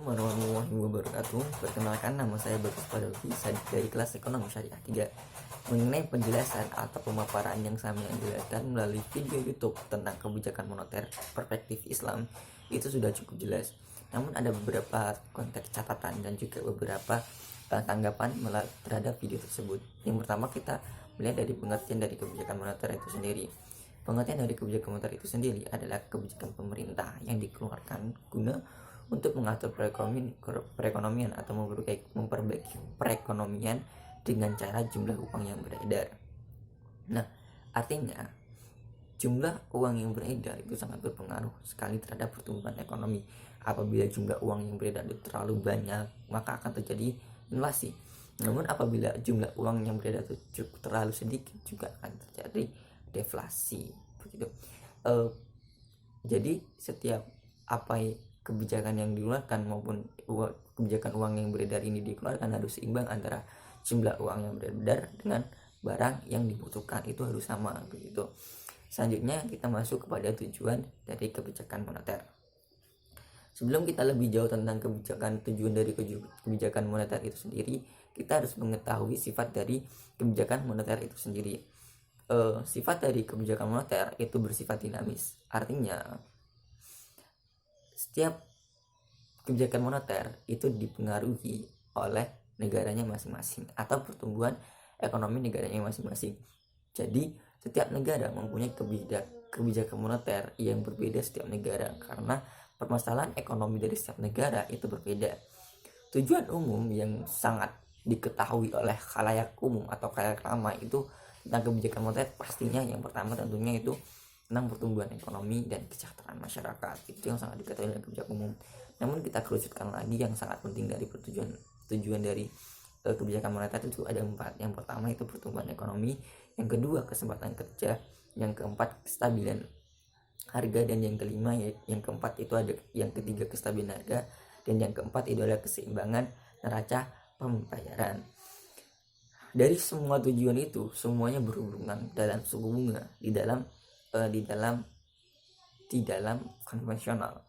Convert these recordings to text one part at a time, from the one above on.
Warahmatullahi wabarakatuh. Perkenalkan, nama saya Bagus Padawi, saya dari kelas ekonomi syariah 3. Mengenai penjelasan atau pemaparan yang saya jelaskan melalui video YouTube tentang kebijakan moneter perspektif Islam, itu sudah cukup jelas. Namun ada beberapa konteks catatan dan juga beberapa tanggapan terhadap video tersebut. Yang pertama, kita melihat dari pengertian dari kebijakan moneter itu sendiri. Pengertian dari kebijakan moneter itu sendiri adalah kebijakan pemerintah yang dikeluarkan guna untuk mengatur perekonomian atau memperbaiki perekonomian dengan cara jumlah uang yang beredar. Nah, artinya jumlah uang yang beredar itu sangat berpengaruh sekali terhadap pertumbuhan ekonomi. Apabila jumlah uang yang beredar itu terlalu banyak, maka akan terjadi inflasi. Namun apabila jumlah uang yang beredar itu terlalu sedikit, juga akan terjadi deflasi. Begitu. Jadi setiap kebijakan yang dikeluarkan maupun kebijakan uang yang beredar ini dikeluarkan harus seimbang antara jumlah uang yang beredar dengan barang yang dibutuhkan, itu harus sama begitu. Selanjutnya kita masuk kepada tujuan dari kebijakan moneter. Sebelum kita lebih jauh tentang tujuan dari kebijakan moneter itu sendiri, kita harus mengetahui sifat dari kebijakan moneter itu sendiri. Sifat dari kebijakan moneter itu bersifat dinamis. Artinya setiap kebijakan moneter itu dipengaruhi oleh negaranya masing-masing atau pertumbuhan ekonomi negaranya masing-masing. Jadi setiap negara mempunyai kebijakan moneter yang berbeda setiap negara karena permasalahan ekonomi dari setiap negara itu berbeda. Tujuan umum yang sangat diketahui oleh khalayak umum atau khalayak ramai itu tentang kebijakan moneter, pastinya yang pertama tentunya itu tentang pertumbuhan ekonomi dan kesejahteraan masyarakat. Itu yang sangat diketahui oleh kebijakan umum. Namun kita kerucutkan lagi yang sangat penting dari tujuan dari kebijakan moneter itu ada 4. Yang pertama itu pertumbuhan ekonomi, yang kedua kesempatan kerja, yang keempat kestabilan harga, dan yang kelima yang keempat itu ada yang ketiga kestabilan harga, dan yang keempat itu adalah keseimbangan neraca pembayaran. Dari semua tujuan itu semuanya berhubungan dalam suku bunga di dalam konvensional.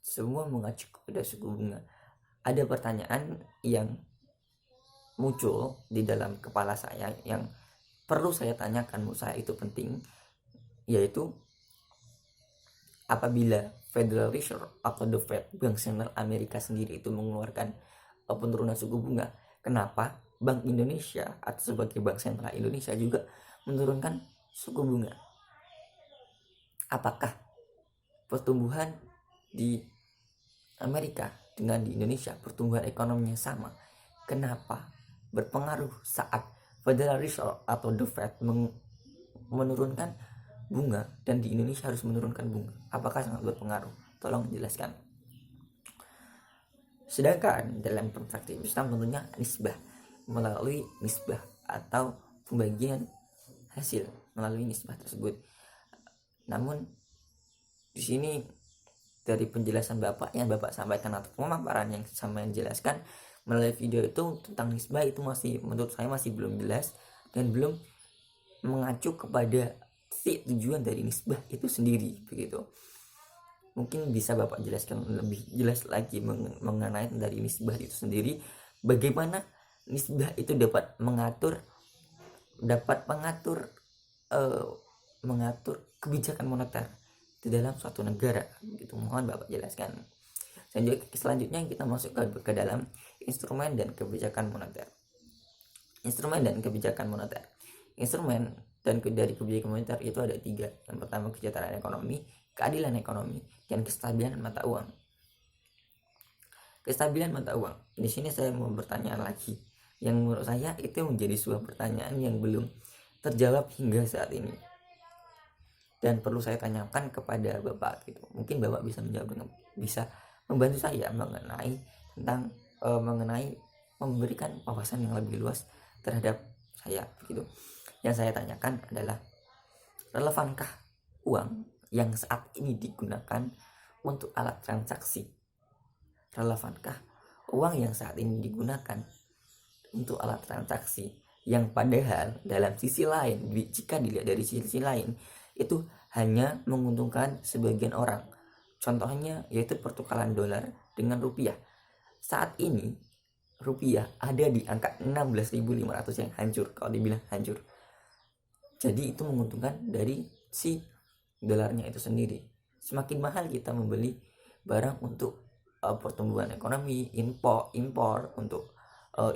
Semua mengacu kepada suku bunga. Ada pertanyaan yang muncul di dalam kepala saya yang perlu saya tanyakan, menurut saya itu penting, yaitu apabila Federal Reserve atau The Fed, Bank Sentral Amerika sendiri itu mengeluarkan penurunan suku bunga, kenapa Bank Indonesia atau sebagai Bank Sentral Indonesia juga menurunkan suku bunga? Apakah pertumbuhan di Amerika dengan di Indonesia pertumbuhan ekonominya sama? Kenapa berpengaruh saat Federal Reserve atau The Fed menurunkan bunga dan di Indonesia harus menurunkan bunga? Apakah sangat berpengaruh? Tolong jelaskan. Sedangkan dalam perspektif Islam tentunya nisbah, melalui nisbah atau pembagian hasil melalui nisbah tersebut. Namun di sini dari penjelasan Bapak yang Bapak sampaikan atau pemaparan yang sama yang jelaskan melalui video itu tentang nisbah itu masih, menurut saya masih belum jelas dan belum mengacu kepada tujuan dari nisbah itu sendiri begitu. Mungkin bisa Bapak jelaskan lebih jelas lagi mengenai dari nisbah itu sendiri, bagaimana nisbah itu dapat mengatur kebijakan moneter di dalam suatu negara gitu. Mohon Bapak jelaskan. Selanjutnya kita masuk ke dalam instrumen dan kebijakan moneter. Instrumen dan kebijakan moneter. Instrumen dan dari kebijakan moneter itu ada 3. Yang pertama kesejahteraan ekonomi, keadilan ekonomi, dan kestabilan mata uang. Kestabilan mata uang. Di sini saya mau bertanya lagi, yang menurut saya itu menjadi sebuah pertanyaan yang belum terjawab hingga saat ini, dan perlu saya tanyakan kepada Bapak gitu. Mungkin Bapak bisa menjawab bisa membantu saya mengenai memberikan wawasan yang lebih luas terhadap saya begitu. Yang saya tanyakan adalah, relevankah uang yang saat ini digunakan untuk alat transaksi? Relevankah uang yang saat ini digunakan untuk alat transaksi yang padahal dalam sisi lain, jika dilihat dari sisi lain, itu hanya menguntungkan sebagian orang? Contohnya yaitu pertukaran dolar dengan rupiah. Saat ini rupiah ada di angka 16.500 yang hancur, kalau dibilang hancur. Jadi itu menguntungkan dari si dolarnya itu sendiri. Semakin mahal kita membeli barang untuk pertumbuhan ekonomi, impor untuk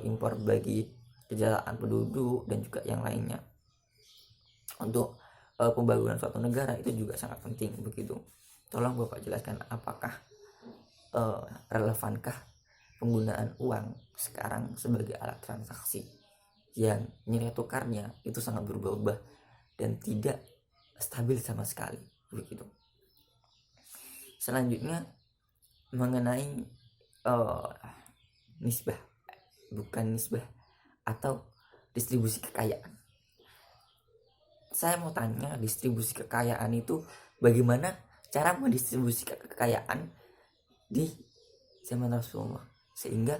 impor bagi kejahatan penduduk dan juga yang lainnya. Untuk pembangunan suatu negara itu juga sangat penting begitu. Tolong Bapak jelaskan apakah relevankah penggunaan uang sekarang sebagai alat transaksi yang nilai tukarnya itu sangat berubah-ubah dan tidak stabil sama sekali begitu. Selanjutnya mengenai nisbah atau distribusi kekayaan. Saya mau tanya, distribusi kekayaan itu bagaimana cara mendistribusikan kekayaan di zaman Rasulullah sehingga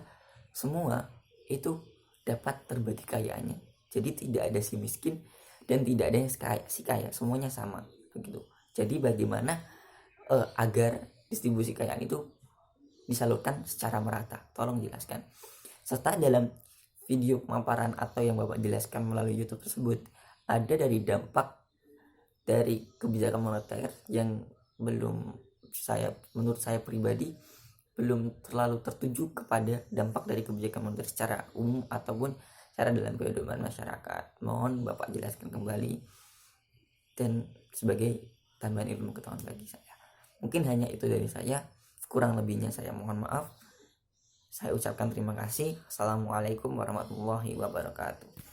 semua itu dapat terbagi kekayaannya. Jadi tidak ada si miskin dan tidak ada yang si kaya, semuanya sama begitu. Jadi bagaimana agar distribusi kekayaan itu disalurkan secara merata? Tolong jelaskan. Serta dalam video pemaparan atau yang Bapak jelaskan melalui YouTube tersebut, ada dari dampak dari kebijakan moneter yang menurut saya pribadi belum terlalu tertuju kepada dampak dari kebijakan moneter secara umum ataupun secara dalam kehidupan masyarakat. Mohon Bapak jelaskan kembali dan sebagai tambahan ilmu pengetahuan bagi saya. Mungkin hanya itu dari saya, kurang lebihnya saya mohon maaf. Saya ucapkan terima kasih. Assalamualaikum warahmatullahi wabarakatuh.